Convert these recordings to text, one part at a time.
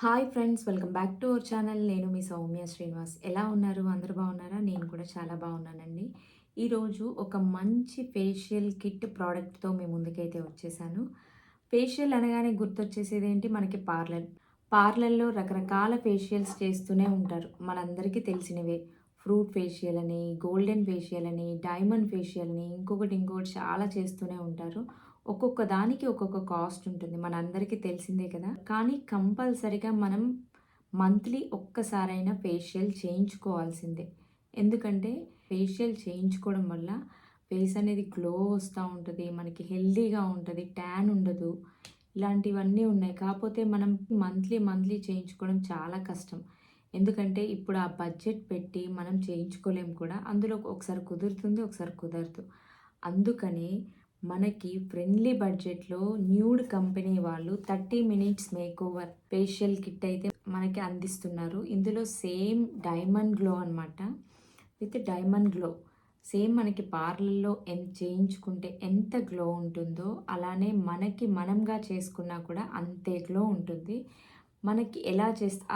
Hi friends, welcome back to our channel. నేను మీ సౌమ్య శ్రీనివాస్. ఎలా ఉన్నారు? అందరూ బాగున్నారా? నేను కూడా చాలా బాగున్నానండి. ఈరోజు ఒక మంచి ఫేషియల్ కిట్ ప్రోడక్ట్‌తో మీ ముందుకైతే వచ్చేసాను. ఫేషియల్ అనగానే గుర్తొచ్చేసేది ఏంటి? మనకి పార్లర్. పార్లర్‌లో రకరకాల ఫేషియల్స్ చేస్తూనే ఉంటారు. మనందరికీ తెలిసినవే. ఫ్రూట్ ఫేషియల్ అని, గోల్డెన్ ఫేషియల్ అని, డైమండ్ ఫేషియల్ అని, ఇంకొకటి చాలా చేస్తూనే ఉంటారు. ఒక్కొక్క దానికి ఒక్కొక్క కాస్ట్ ఉంటుంది. మనందరికీ తెలిసిందే కదా! కానీ కంపల్సరీగా మనం మంత్లీ ఒక్కసారైనా ఫేషియల్ చేయించుకోవాల్సిందే. ఎందుకంటే ఫేషియల్ చేయించుకోవడం వల్ల ఫేస్ అనేది గ్లో వస్తా ఉంటది. మనకి హెల్తీగా ఉంటది. ట్యాన్ ఉండదు. ఇలాంటివన్నీ ఉన్నాయి. కాపోతే మనం మంత్లీ చేయించుకోవడం చాలా కష్టం. ఎందుకంటే ఇప్పుడు ఆ బడ్జెట్ పెట్టి మనం చేయించుకోలేం కూడా. అందులో ఒకసారి కుదురుతుంది, ఒకసారి కుదరదు. అందుకని మనకి ఫ్రెండ్లీ బడ్జెట్‌లో న్యూడ్ కంపెనీ వాళ్ళు 30 మినిట్స్ మేకోవర్ ఫేషియల్ కిట్ అయితే మనకి అందిస్తున్నారు. ఇందులో సేమ్ డైమండ్ గ్లో అనమాట. With diamond glow. సేమ్ మనకి పార్లర్‌లో చేయించుకుంటే ఎంత గ్లో ఉంటుందో, అలానే మనకి మనంగా చేసుకున్నా కూడా అంతే గ్లో ఉంటుంది. మనకి ఎలా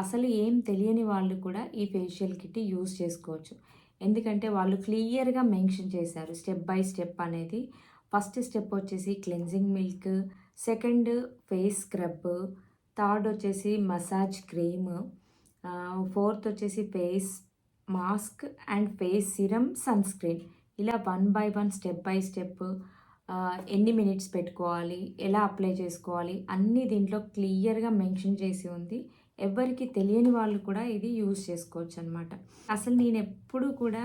అసలు ఏం తెలియని వాళ్ళు కూడా ఈ ఫేషియల్ కిట్ యూజ్ చేసుకోవచ్చు. ఎందుకంటే వాళ్ళు క్లియర్‌గా మెన్షన్ చేశారు స్టెప్ బై స్టెప్ అనేది. ఫస్ట్ స్టెప్ వచ్చేసి cleansing milk, second face scrub, third వచ్చేసి మసాజ్ క్రీమ్, ఫోర్త్ వచ్చేసి face mask and face serum, sunscreen. ఇలా one by one step by step ఎన్ని మినిట్స్ పెట్టుకోవాలి, ఎలా అప్లై చేసుకోవాలి అన్నీ దీంట్లో క్లియర్‌గా మెన్షన్ చేసి ఉంది. ఎవ్వరికీ తెలియని వాళ్ళు కూడా ఇది యూజ్ చేసుకోవచ్చనమాట. అసలు నేనెప్పుడు కూడా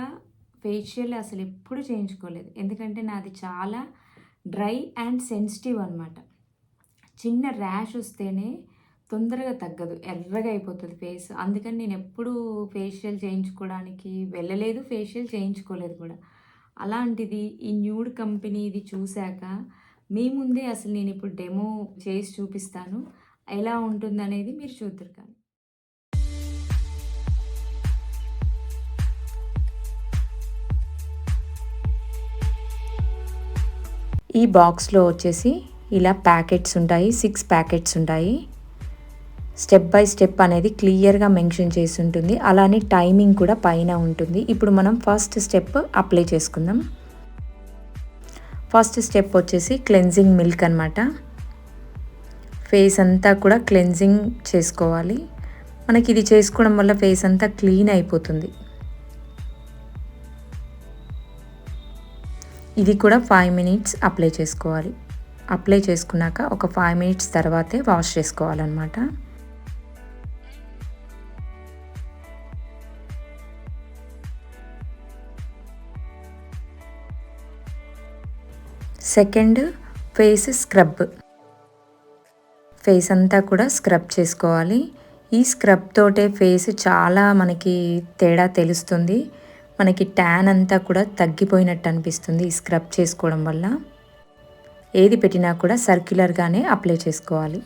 ఫేషియల్ అసలెప్పుడు చేయించుకోలేదు. ఎందుకంటే నాది చాలా డ్రై అండ్ సెన్సిటివ్ అనమాట. చిన్న ర్యాష్ వస్తేనే తొందరగా తగ్గదు. ఎర్రగా అయిపోతది ఫేస్. అందుకని నేనెప్పుడూ ఫేషియల్ చేయించుకోవడానికి వెళ్ళలేదు. ఫేషియల్ చేయించుకోలేదు కూడా. అలాంటిది ఈ న్యూడ్ కంపెనీది చూసాక మీ ముందే అసలు నేనిప్పుడు డెమో చేసి చూపిస్తాను. ఎలా ఉంటుందనేది మీరు చూద్దురు కానీ. ఈ బాక్స్‌లో వచ్చేసి ఇలా ప్యాకెట్స్ ఉంటాయి. 6 ప్యాకెట్స్ ఉంటాయి. స్టెప్ బై స్టెప్ అనేది క్లియర్‌గా మెన్షన్ చేసి ఉంటుంది. అలానే టైమింగ్ కూడా పైన ఉంటుంది. ఇప్పుడు మనం ఫస్ట్ స్టెప్ అప్లై చేసుకుందాం. ఫస్ట్ స్టెప్ వచ్చేసి క్లెన్జింగ్ మిల్క్ అనమాట. ఫేస్ అంతా కూడా క్లెన్జింగ్ చేసుకోవాలి. మనకి ఇది చేసుకోవడం వల్ల ఫేస్ అంతా క్లీన్ అయిపోతుంది. ఇది కూడా 5 మినిట్స్ అప్లై చేసుకోవాలి. అప్లై చేసుకున్నాక ఒక 5 మినిట్స్ తర్వాతే వాష్ చేసుకోవాలన్నమాట. Second face scrub. ఫేస్ అంతా కూడా స్క్రబ్ చేసుకోవాలి. ఈ స్క్రబ్ తోటే ఫేస్ చాలా మనకి తేడా తెలుస్తుంది. మనకి ట్యాన్ అంతా కూడా తగ్గిపోయినట్టు అనిపిస్తుంది ఈ స్క్రబ్ చేసుకోవడం వల్ల. ఏది పెట్టినా కూడా సర్క్యులర్గానే అప్లై చేసుకోవాలి.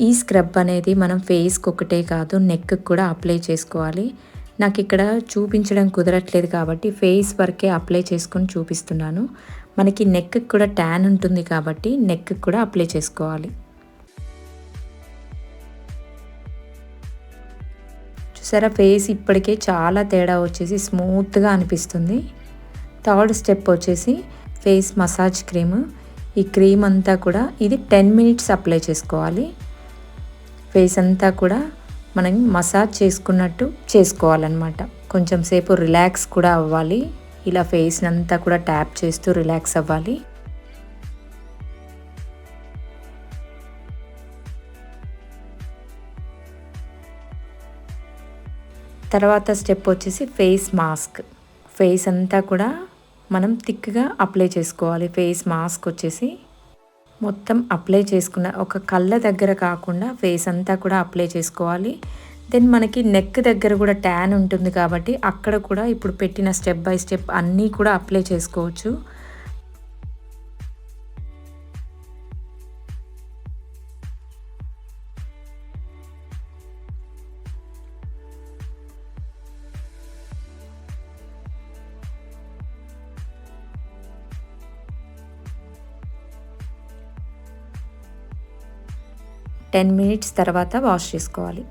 ఈ స్క్రబ్ అనేది మనం ఫేస్కి ఒకటే కాదు, నెక్కి కూడా అప్లై చేసుకోవాలి. నాకు ఇక్కడ చూపించడం కుదరట్లేదు కాబట్టి ఫేస్ వరకే అప్లై చేసుకొని చూపిస్తున్నాను. మనకి నెక్కి కూడా ట్యాన్ ఉంటుంది కాబట్టి నెక్కి కూడా అప్లై చేసుకోవాలి. చూసారా, ఫేస్ ఇప్పటికే చాలా తేడా వచ్చేసి స్మూత్గా అనిపిస్తుంది. థర్డ్ స్టెప్ వచ్చేసి ఫేస్ మసాజ్ క్రీమ్. ఈ క్రీమ్ అంతా కూడా ఇది 10 మినిట్స్ అప్లై చేసుకోవాలి. ఫేస్ అంతా కూడా మనం మసాజ్ చేసుకున్నట్టు చేసుకోవాలన్నమాట. కొంచెం సేపు రిలాక్స్ కూడా అవ్వాలి. ఇలా ఫేస్ని అంతా కూడా ట్యాప్ చేస్తూ రిలాక్స్ అవ్వాలి. తర్వాత స్టెప్ వచ్చేసి ఫేస్ మాస్క్. ఫేస్ అంతా కూడా మనం థిక్గా అప్లై చేసుకోవాలి. ఫేస్ మాస్క్ వచ్చేసి మొత్తం అప్లై చేసుకున్న ఒక కళ్ళ దగ్గర కాకుండా ఫేస్ అంతా కూడా అప్లై చేసుకోవాలి. దెన్ మనకి నెక్ దగ్గర కూడా ట్యాన్ ఉంటుంది కాబట్టి అక్కడ కూడా ఇప్పుడు పెట్టిన స్టెప్ బై స్టెప్ అన్నీ కూడా అప్లై చేసుకోవచ్చు. 10 మినిట్స్ తర్వాత వాష్ చేసుకోవాలి.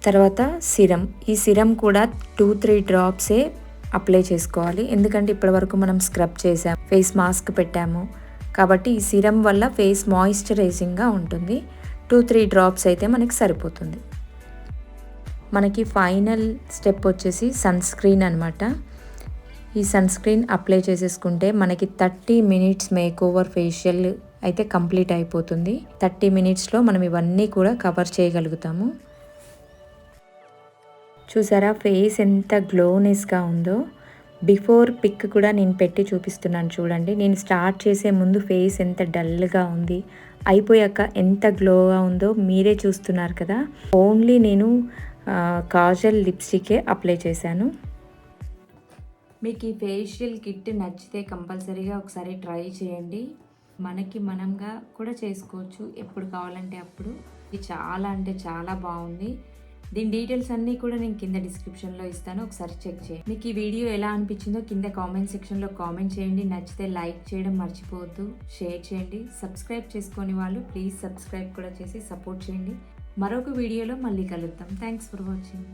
తర్వాత సిరం, ఈ సిరం కూడా 2-3 డ్రాప్సే అప్లై చేసుకోవాలి. ఎందుకంటే ఇప్పటివరకు మనం స్క్రబ్ చేసాం, ఫేస్ మాస్క్ పెట్టాము కాబట్టి ఈ సిరం వల్ల ఫేస్ మాయిశ్చరైజింగ్గా ఉంటుంది. 2-3 డ్రాప్స్ అయితే మనకి సరిపోతుంది. మనకి ఫైనల్ స్టెప్ వచ్చేసి సన్ స్క్రీన్ అనమాట. ఈ సన్ స్క్రీన్ అప్లై చేసేసుకుంటే మనకి 30 మినిట్స్ మేక్ ఓవర్ ఫేషియల్ అయితే కంప్లీట్ అయిపోతుంది. 30 మినిట్స్లో మనం ఇవన్నీ కూడా కవర్ చేయగలుగుతాము. చూసారా ఫేస్ ఎంత గ్లోనెస్గా ఉందో. బిఫోర్ పిక్ కూడా నేను పెట్టి చూపిస్తున్నాను చూడండి. నేను స్టార్ట్ చేసే ముందు ఫేస్ ఎంత డల్గా ఉంది, అయిపోయాక ఎంత గ్లోగా ఉందో మీరే చూస్తున్నారు కదా. ఓన్లీ నేను కాజల్ లిప్స్టికే అప్లై చేశాను. మీకు ఈ ఫేషియల్ కిట్ నచ్చితే కంపల్సరీగా ఒకసారి ట్రై చేయండి. మనకి మనంగా కూడా చేసుకోవచ్చు ఎప్పుడు కావాలంటే అప్పుడు. ఇది చాలా అంటే చాలా బాగుంది. దీని డీటెయిల్స్ అన్నీ కూడా నేను కింద డిస్క్రిప్షన్లో ఇస్తాను, ఒకసారి చెక్ చేయండి. మీకు ఈ వీడియో ఎలా అనిపించిందో కింద కామెంట్ సెక్షన్లో కామెంట్ చేయండి. నచ్చితే లైక్ చేయడం మర్చిపోవద్దు, షేర్ చేయండి. సబ్స్క్రైబ్ చేసుకొని వాళ్ళు ప్లీజ్ సబ్స్క్రైబ్ కూడా చేసి సపోర్ట్ చేయండి. మరొక వీడియోలో మళ్ళీ కలుద్దాం. Thanks for watching.